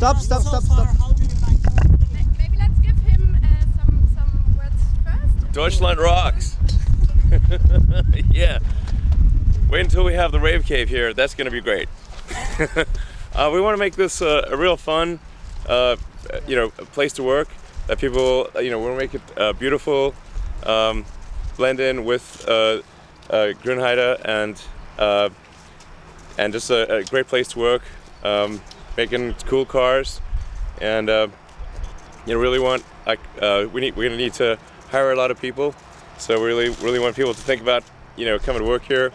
Stop. So far, how do you like Germany? Maybe let's give him some words first. Deutschland rocks. Yeah. Wait until we have the rave cave here. That's going to be great. We want to make this a real fun, place to work. That people, we want to make it beautiful, blend in with Grünheide and just a great place to work, making cool cars, and really want we're gonna need to hire a lot of people, so we really want people to think about coming to work here,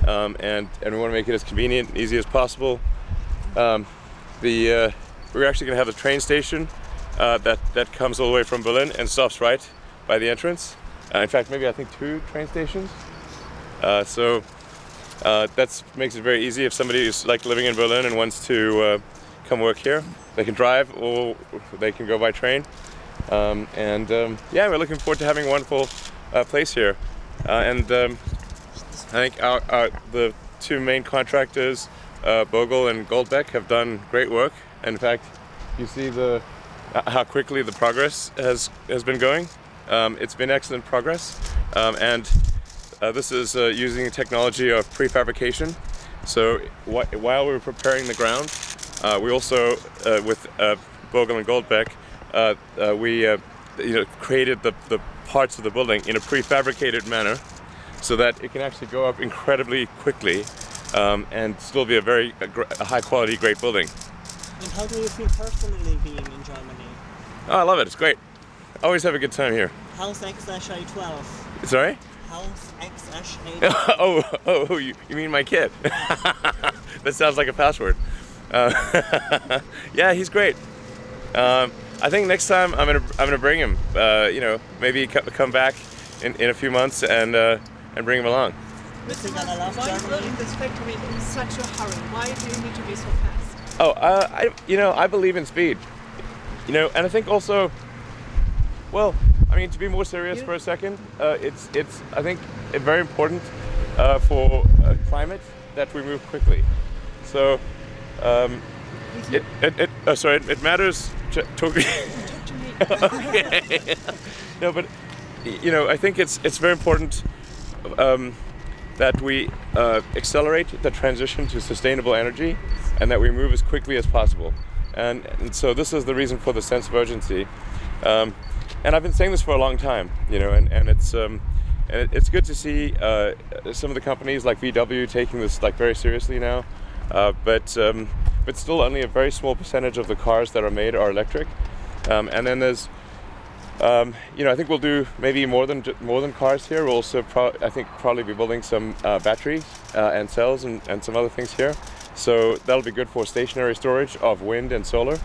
and we want to make it as convenient and easy as possible. We're actually gonna have a train station that comes all the way from Berlin and stops right by the entrance. In fact, maybe I think 2 train stations. That makes it very easy if somebody is like living in Berlin and wants to come work here. They can drive or they can go by train. We're looking forward to having a wonderful place here. I think the 2 main contractors, Bogle and Goldbeck, have done great work. In fact, you see how quickly the progress has been going. It's been excellent progress, and this is using technology of prefabrication. So while we were preparing the ground, we also, with Bogle and Goldbeck, we created the parts of the building in a prefabricated manner, so that it can actually go up incredibly quickly and still be a high quality, great building. And how do you feel personally being in Germany? Oh, I love it. It's great. Always have a good time here. How's XSA12? Sorry? How's XSA12? Oh, you mean my kid? That sounds like a password. Yeah, he's great. I think next time I'm gonna bring him. Maybe come back in a few months and bring him along. Is he gonna love Why Germany? building this factory in such a hurry? Why do you need to be so fast? Oh, I believe in speed. And I think also, to be more serious for a second, it's I think very important for climate that we move quickly. So it matters to me. Okay. No, but I think it's very important that we accelerate the transition to sustainable energy, and that we move as quickly as possible. And so this is the reason for the sense of urgency. And I've been saying this for a long time, and it's good to see some of the companies like VW taking this very seriously now. But still only a very small percentage of the cars that are made are electric. And then there's I think we'll do maybe more than cars here. We'll also probably be building some batteries and cells and some other things here. So that'll be good for stationary storage of wind and solar.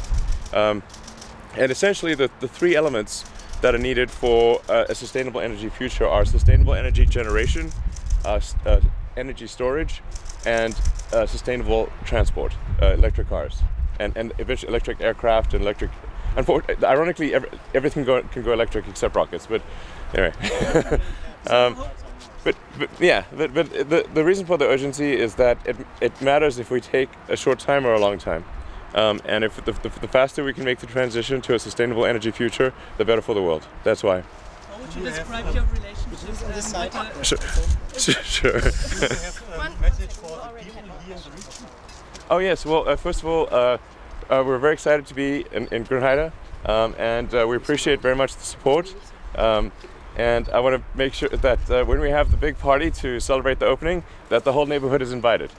And essentially the 3 elements that are needed for a sustainable energy future are sustainable energy generation, energy storage, and sustainable transport, electric cars, and eventually electric aircraft and electric. Ironically, everything can go electric except rockets. But anyway, but the reason for the urgency is that it matters if we take a short time or a long time. And if the faster we can make the transition to a sustainable energy future, the better for the world. That's why. How would you describe your relationship on this side? Sure. Message for the people here in the region? Oh yes. Well, first of all, we're very excited to be in Grünheide, and we appreciate very much the support. And I want to make sure that when we have the big party to celebrate the opening, that the whole neighborhood is invited.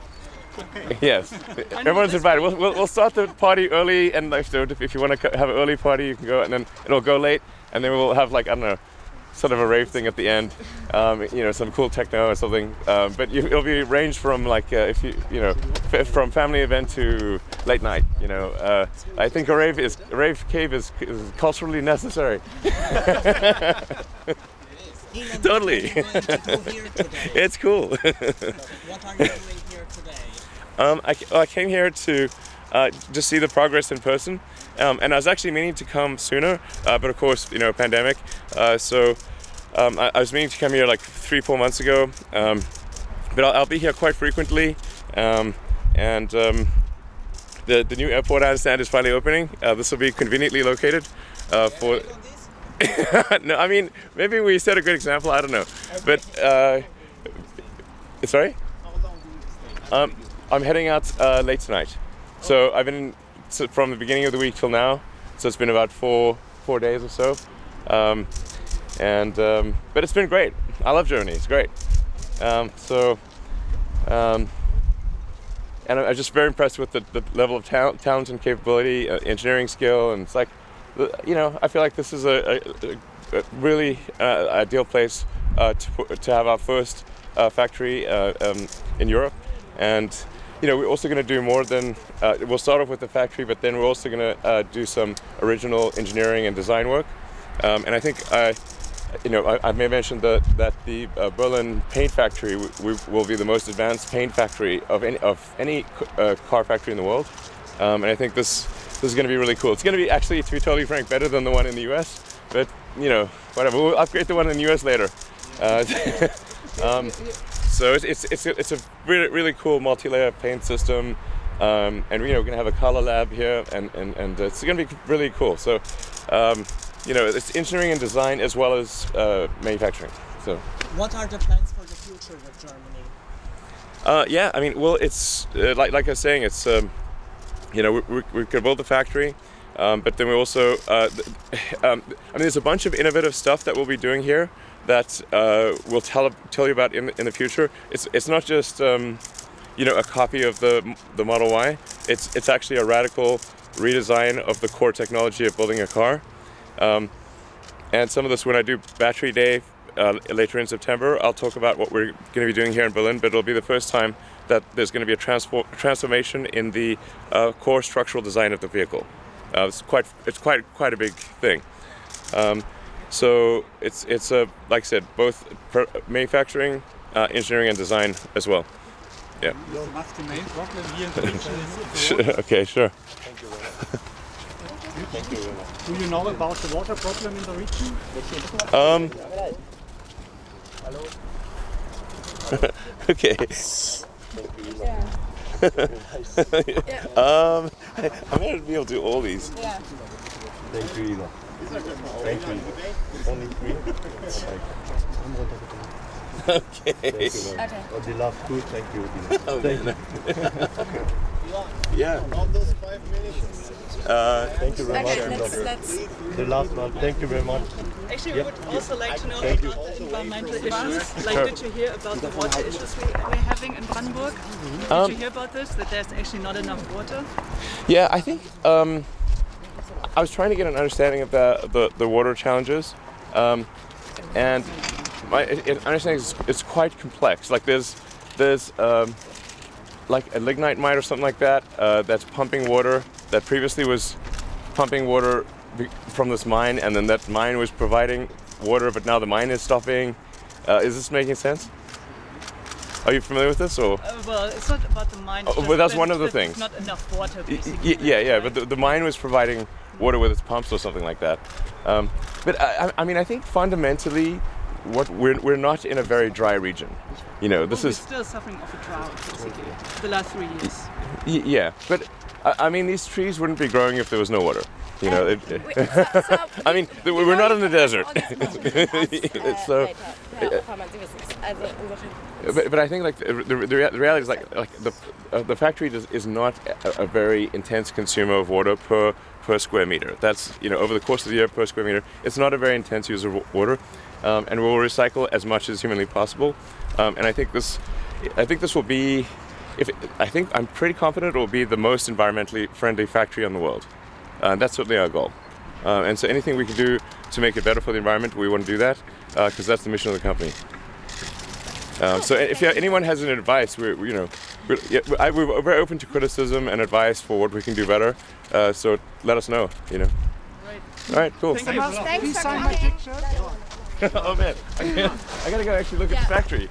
Okay. Yes, everyone's invited. We'll start the party early, and if you want to have an early party, you can go, and then it'll go late, and then we'll have sort of a rave thing at the end, some cool techno or something. But it'll be ranged from from family event to late night. I think a rave cave is culturally necessary. Totally. It's cool. What are you doing here today? I came here to just see the progress in person, and I was actually meaning to come sooner, but of course, pandemic. So I was meaning to come here 3-4 months ago, but I'll be here quite frequently, but the new airport, I understand, is finally opening. This will be conveniently located for. No, I mean maybe we set a good example. I don't know, but sorry. I'm heading out late tonight, so I've been from the beginning of the week till now. So it's been about four days or so, but it's been great. I love Germany. It's great. And I'm just very impressed with the level of talent and capability, engineering skill, and it's like, I feel like this is a really ideal place to have our first factory in Europe. And we're also going to do more than we'll start off with the factory, but then we're also going to do some original engineering and design work. And I think I may mention that the Berlin paint factory will be the most advanced paint factory of any car factory in the world, and I think this is going to be really cool. It's going to be actually, to be totally frank, better than the one in the US, but whatever. We'll upgrade the one in the US later. So it's a really cool multi-layer paint system, and we're going to have a color lab here, and it's going to be really cool. So. It's engineering and design as well as manufacturing. So, what are the plans for the future with Germany? Yeah, I mean, well, it's like I was saying, it's we could build the factory, but then we also there's a bunch of innovative stuff that we'll be doing here that we'll tell you about in the future. It's not just a copy of the Model Y. It's actually a radical redesign of the core technology of building a car. And some of this, when I do Battery Day later in September, I'll talk about what we're going to be doing here in Berlin, but it'll be the first time that there's going to be a transformation in the core structural design of the vehicle. It's quite a big thing. So it's like I said, both manufacturing, engineering, and design as well. Yeah. What's the main problem here in the region? Okay, sure. Thank you very much. Thank you very much. Do you know about the water problem in the region? Okay. I'm gonna be able to do all these. Yeah. Thank you, Ina. Thank you. Only 3? Okay. Thank you very much. Okay. Oh, the last two, thank you, Ina. Oh, Thank man. you. Yeah. On those 5 minutes. Thank you very Okay, much. let's The last one, thank you very much. Actually, we would also like to know Thank you. about the environmental issues. Like, did you hear about the water issues we're having in Brandenburg? Did you hear about this? That there's actually not enough water? Yeah, I think I was trying to get an understanding of the water challenges, and my understanding is it's quite complex. Like there's like a lignite mine or something like that that's pumping water that previously was pumping water from this mine, and then that mine was providing water, but now the mine is stopping. Is this making sense? Are you familiar with this, or? Well, it's not about the mine. It's Oh, just but that's that one of the there's things. Not enough water, basically. Yeah, but the mine was providing water with its pumps or something like that. But I mean, I think fundamentally, we're not in a very dry region. This We're is still suffering of a drought, basically, the last 3 years. yeah. But I mean, these trees wouldn't be growing if there was no water. I mean, we're not in the desert. So, but I think like the reality is like the factory is not a very intense consumer of water per square meter. That's over the course of the year per square meter, it's not a very intense user of water, and we'll recycle as much as humanly possible. And I think this will be. I'm pretty confident it will be the most environmentally friendly factory in the world. That's certainly our goal. And so anything we can do to make it better for the environment, we want to do that, because that's the mission of the company. So if anyone has any advice, we're very open to criticism and advice for what we can do better. So let us know. Right. All right, cool. Thank you. Thanks for sign my coming. picture? Oh man, I gotta go actually look at the factory.